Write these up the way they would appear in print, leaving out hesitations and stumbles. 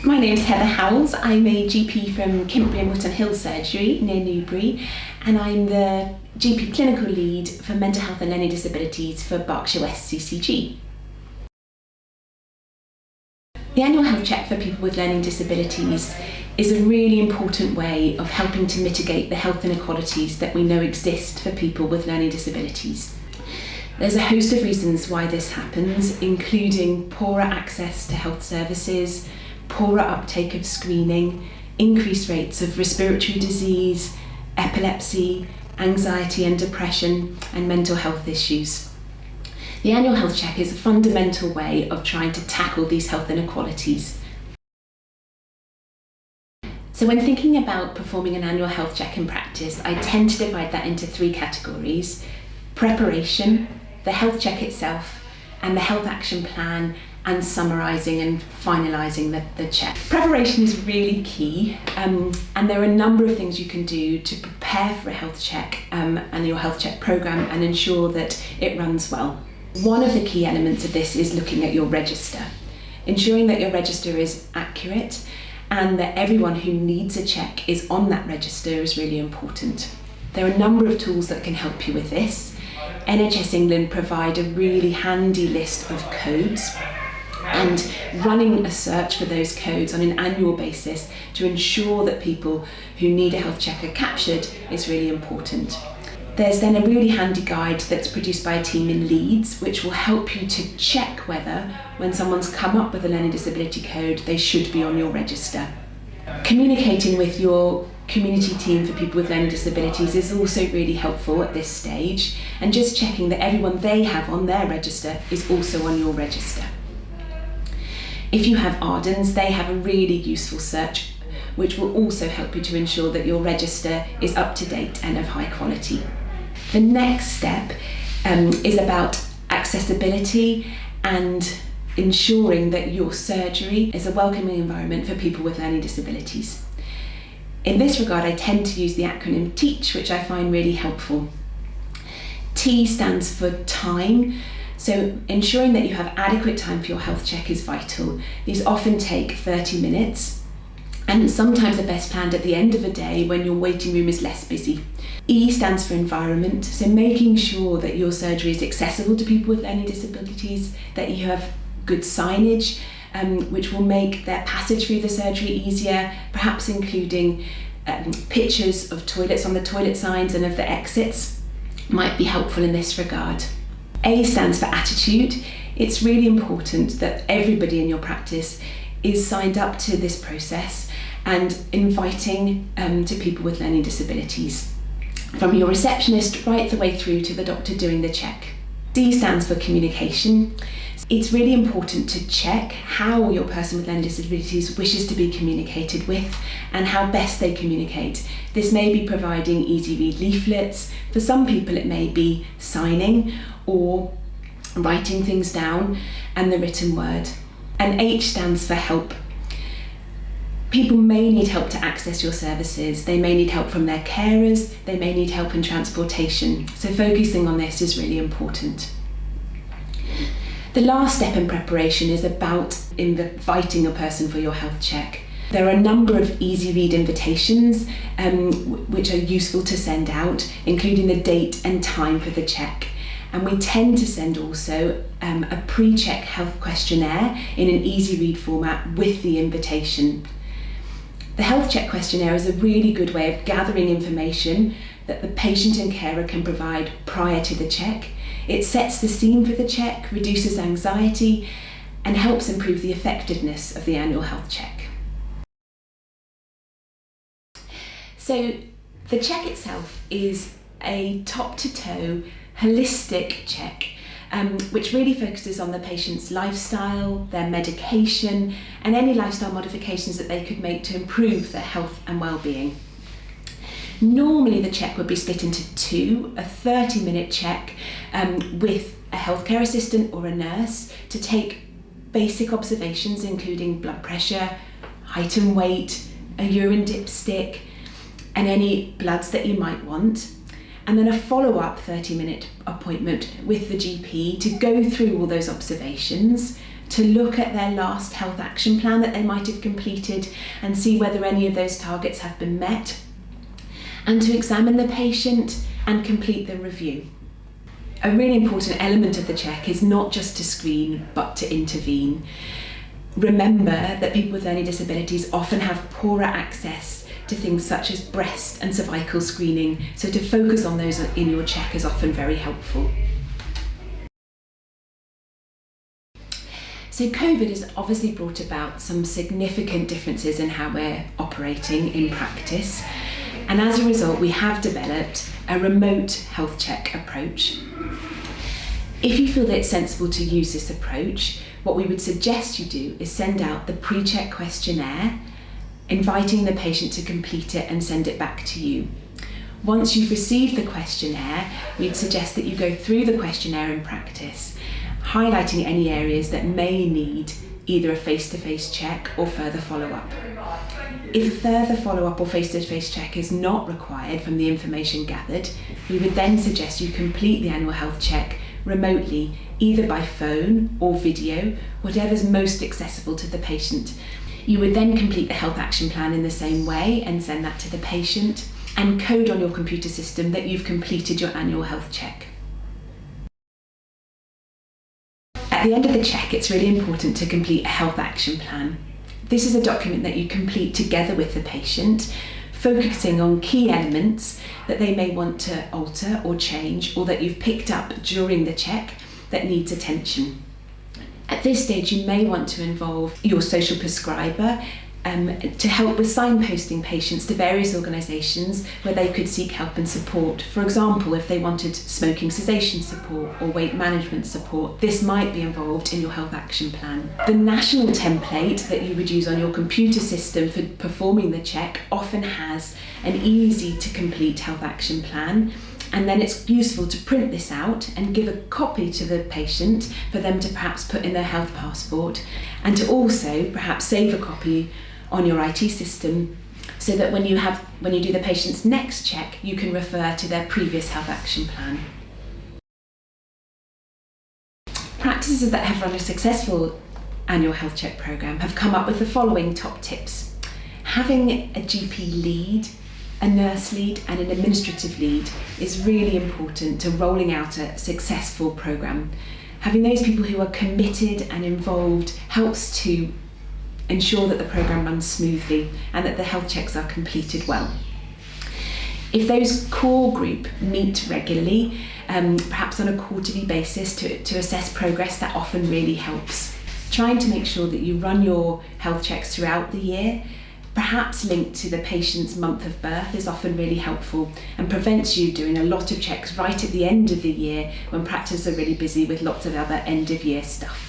My name's Heather Howells. I'm a GP from Kimpbury and Wootton Hill Surgery near Newbury, and I'm the GP clinical lead for mental health and learning disabilities for Berkshire West CCG. The annual health check for people with learning disabilities is a really important way of helping to mitigate the health inequalities that we know exist for people with learning disabilities. There's a host of reasons why this happens, including poorer access to health services, poorer uptake of screening, increased rates of respiratory disease, epilepsy, anxiety and depression, and mental health issues. The annual health check is a fundamental way of trying to tackle these health inequalities. So when thinking about performing an annual health check in practice, I tend to divide that into three categories: preparation, the health check itself, and the health action plan, and summarising and finalising the check. Preparation is really key, and there are a number of things you can do to prepare for a health check and your health check programme and ensure that it runs well. One of the key elements of this is looking at your register. Ensuring that your register is accurate and that everyone who needs a check is on that register is really important. There are a number of tools that can help you with this. NHS England provide a really handy list of codes, and running a search for those codes on an annual basis to ensure that people who need a health check are captured is really important. There's then a really handy guide that's produced by a team in Leeds, which will help you to check whether, when someone's come up with a learning disability code, they should be on your register. Communicating with your community team for people with learning disabilities is also really helpful at this stage, and just checking that everyone they have on their register is also on your register. If you have ARDNs, they have a really useful search which will also help you to ensure that your register is up to date and of high quality. The next step is about accessibility and ensuring that your surgery is a welcoming environment for people with learning disabilities. In this regard, I tend to use the acronym TEACH, which I find really helpful. T stands for time. So ensuring that you have adequate time for your health check is vital. These often take 30 minutes, and sometimes are best planned at the end of a day when your waiting room is less busy. E stands for environment, so making sure that your surgery is accessible to people with learning disabilities, that you have good signage which will make their passage through the surgery easier, perhaps including pictures of toilets on the toilet signs and of the exits might be helpful in this regard. A stands for attitude. It's really important that everybody in your practice is signed up to this process and inviting to people with learning disabilities, from your receptionist right the way through to the doctor doing the check. C stands for communication. It's really important to check how your person with learning disabilities wishes to be communicated with and how best they communicate. This may be providing easy read leaflets. For some people it may be signing or writing things down and the written word. And H stands for help. People may need help to access your services. They may need help from their carers. They may need help in transportation. So focusing on this is really important. The last step in preparation is about inviting a person for your health check. There are a number of easy read invitations which are useful to send out, including the date and time for the check. And we tend to send also a pre-check health questionnaire in an easy read format with the invitation. The health check questionnaire is a really good way of gathering information that the patient and carer can provide prior to the check. It sets the scene for the check, reduces anxiety, and helps improve the effectiveness of the annual health check. So the check itself is a top-to-toe holistic check which really focuses on the patient's lifestyle, their medication, and any lifestyle modifications that they could make to improve their health and well-being. Normally the check would be split into two: a 30-minute check with a healthcare assistant or a nurse to take basic observations including blood pressure, height and weight, a urine dipstick, and any bloods that you might want. And then a follow-up 30-minute appointment with the GP to go through all those observations, to look at their last health action plan that they might have completed and see whether any of those targets have been met, and to examine the patient and complete the review. A really important element of the check is not just to screen, but to intervene. Remember that people with learning disabilities often have poorer access to things such as breast and cervical screening, so to focus on those in your check is often very helpful. So COVID has obviously brought about some significant differences in how we're operating in practice, and as a result we have developed a remote health check approach. If you feel that it's sensible to use this approach, what we would suggest you do is send out the pre-check questionnaire, inviting the patient to complete it and send it back to you. Once you've received the questionnaire, we'd suggest that you go through the questionnaire in practice, highlighting any areas that may need either a face-to-face check or further follow-up. If a further follow-up or face-to-face check is not required from the information gathered, we would then suggest you complete the annual health check remotely, either by phone or video, whatever's most accessible to the patient. You would then complete the health action plan in the same way and send that to the patient, and code on your computer system that you've completed your annual health check. At the end of the check, it's really important to complete a health action plan. This is a document that you complete together with the patient, focusing on key elements that they may want to alter or change, or that you've picked up during the check that needs attention. At this stage, you may want to involve your social prescriber to help with signposting patients to various organisations where they could seek help and support. For example, if they wanted smoking cessation support or weight management support, this might be involved in your health action plan. The national template that you would use on your computer system for performing the check often has an easy to complete health action plan, and then it's useful to print this out and give a copy to the patient for them to perhaps put in their health passport, and to also perhaps save a copy on your IT system so that when you do the patient's next check, you can refer to their previous health action plan. Practices that have run a successful annual health check programme have come up with the following top tips. Having a GP lead, a nurse lead and an administrative lead is really important to rolling out a successful programme. Having those people who are committed and involved helps to ensure that the programme runs smoothly and that the health checks are completed well. If those core group meet regularly, perhaps on a quarterly basis to assess progress, that often really helps. Trying to make sure that you run your health checks throughout the year, perhaps linked to the patient's month of birth, is often really helpful and prevents you doing a lot of checks right at the end of the year when practices are really busy with lots of other end of year stuff.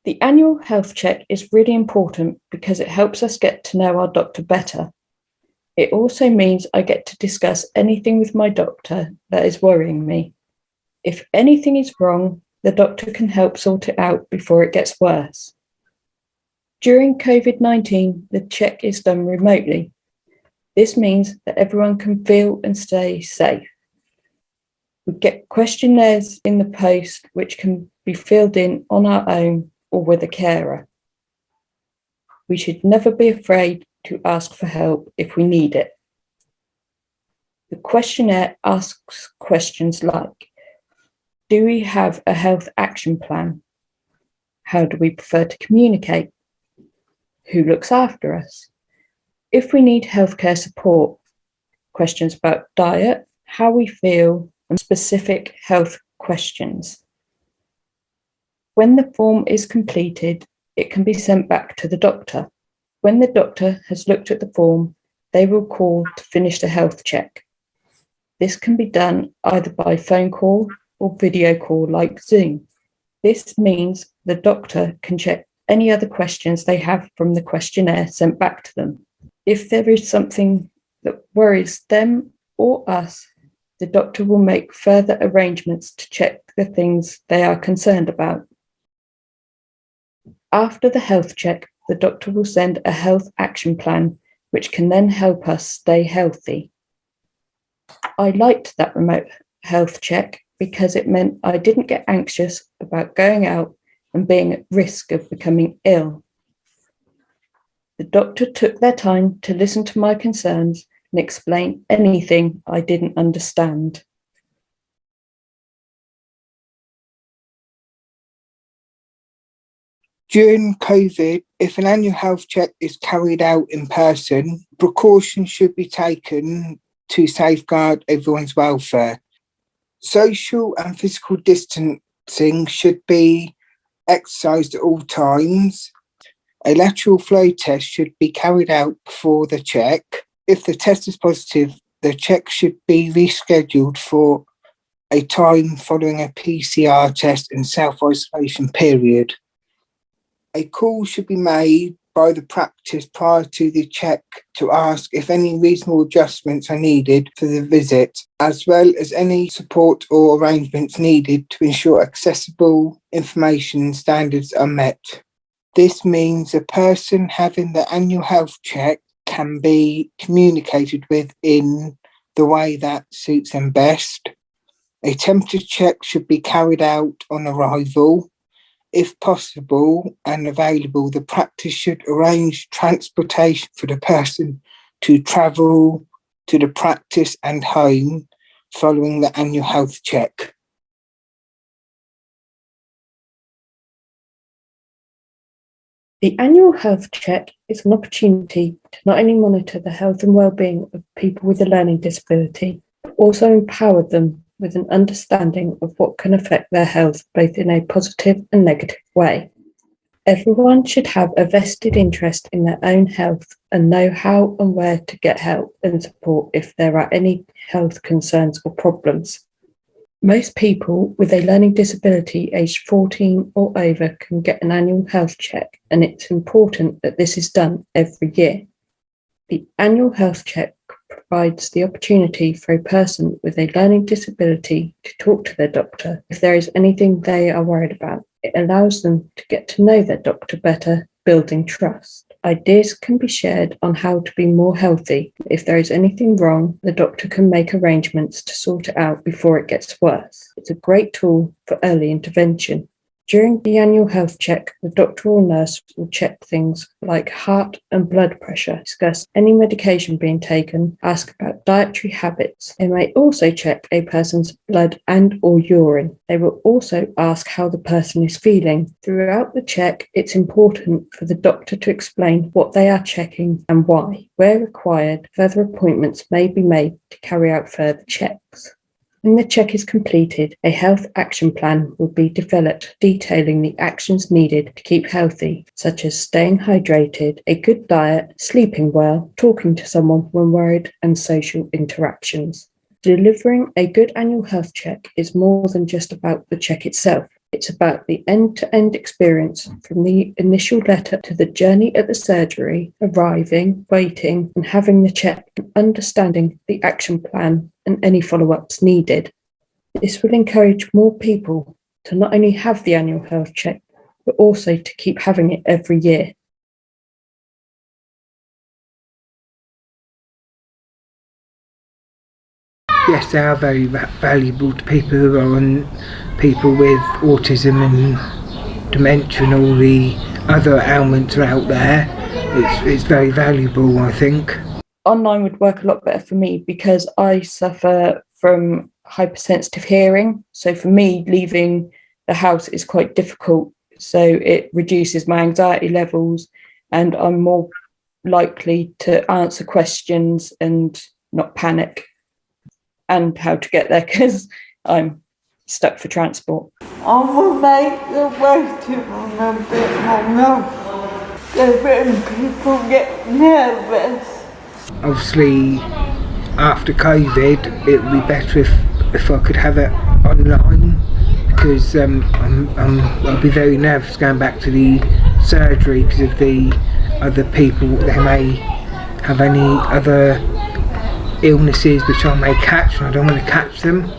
The annual health check is really important because it helps us get to know our doctor better. It also means I get to discuss anything with my doctor that is worrying me. If anything is wrong, the doctor can help sort it out before it gets worse. During COVID-19, the check is done remotely. This means that everyone can feel and stay safe. We get questionnaires in the post which can be filled in on our own or with a carer. We should never be afraid to ask for help if we need it. The questionnaire asks questions like, do we have a health action plan? How do we prefer to communicate? Who looks after us? If we need healthcare support, questions about diet, how we feel, and specific health questions. When the form is completed, it can be sent back to the doctor. When the doctor has looked at the form, they will call to finish the health check. This can be done either by phone call or video call like Zoom. This means the doctor can check any other questions they have from the questionnaire sent back to them. If there is something that worries them or us, the doctor will make further arrangements to check the things they are concerned about. After the health check, the doctor will send a health action plan, which can then help us stay healthy. I liked that remote health check because it meant I didn't get anxious about going out and being at risk of becoming ill. The doctor took their time to listen to my concerns and explain anything I didn't understand. During COVID, if an annual health check is carried out in person, precautions should be taken to safeguard everyone's welfare. Social and physical distancing should be exercised at all times. A lateral flow test should be carried out before the check. If the test is positive, the check should be rescheduled for a time following a PCR test and self-isolation period. A call should be made by the practice prior to the check to ask if any reasonable adjustments are needed for the visit, as well as any support or arrangements needed to ensure accessible information standards are met. This means a person having the annual health check can be communicated with in the way that suits them best. A temperature check should be carried out on arrival. If possible and available, the practice should arrange transportation for the person to travel to the practice and home following the annual health check. The annual health check is an opportunity to not only monitor the health and well-being of people with a learning disability, but also empower them with an understanding of what can affect their health both in a positive and negative way. Everyone should have a vested interest in their own health and know how and where to get help and support if there are any health concerns or problems. Most people with a learning disability aged 14 or over can get an annual health check, and it's important that this is done every year. The annual health check provides the opportunity for a person with a learning disability to talk to their doctor if there is anything they are worried about. It allows them to get to know their doctor better, building trust. Ideas can be shared on how to be more healthy. If there is anything wrong, the doctor can make arrangements to sort it out before it gets worse. It's a great tool for early intervention. During the annual health check, the doctor or nurse will check things like heart and blood pressure, discuss any medication being taken, ask about dietary habits. They may also check a person's blood and or urine. They will also ask how the person is feeling. Throughout the check, it's important for the doctor to explain what they are checking and why. Where required, further appointments may be made to carry out further checks. When the check is completed, a health action plan will be developed detailing the actions needed to keep healthy, such as staying hydrated, a good diet, sleeping well, talking to someone when worried, and social interactions. Delivering a good annual health check is more than just about the check itself. It's about the end-to-end experience from the initial letter to the journey at the surgery, arriving, waiting, and having the check, and understanding the action plan and any follow-ups needed. This will encourage more people to not only have the annual health check, but also to keep having it every year. Yes, they are very valuable to people who are on people with autism and dementia and all the other ailments are out there. It's very valuable, I think. Online would work a lot better for me because I suffer from hypersensitive hearing. So for me, leaving the house is quite difficult. So it reduces my anxiety levels and I'm more likely to answer questions and not panic, and how to get there because I'm stuck for transport. I will make the waiting room a bit more known, so when people get nervous. Obviously, after COVID, it would be better if I could have it online, because I'll be very nervous going back to the surgery because of the other people. They may have any other illnesses which I may catch and I don't want to catch them.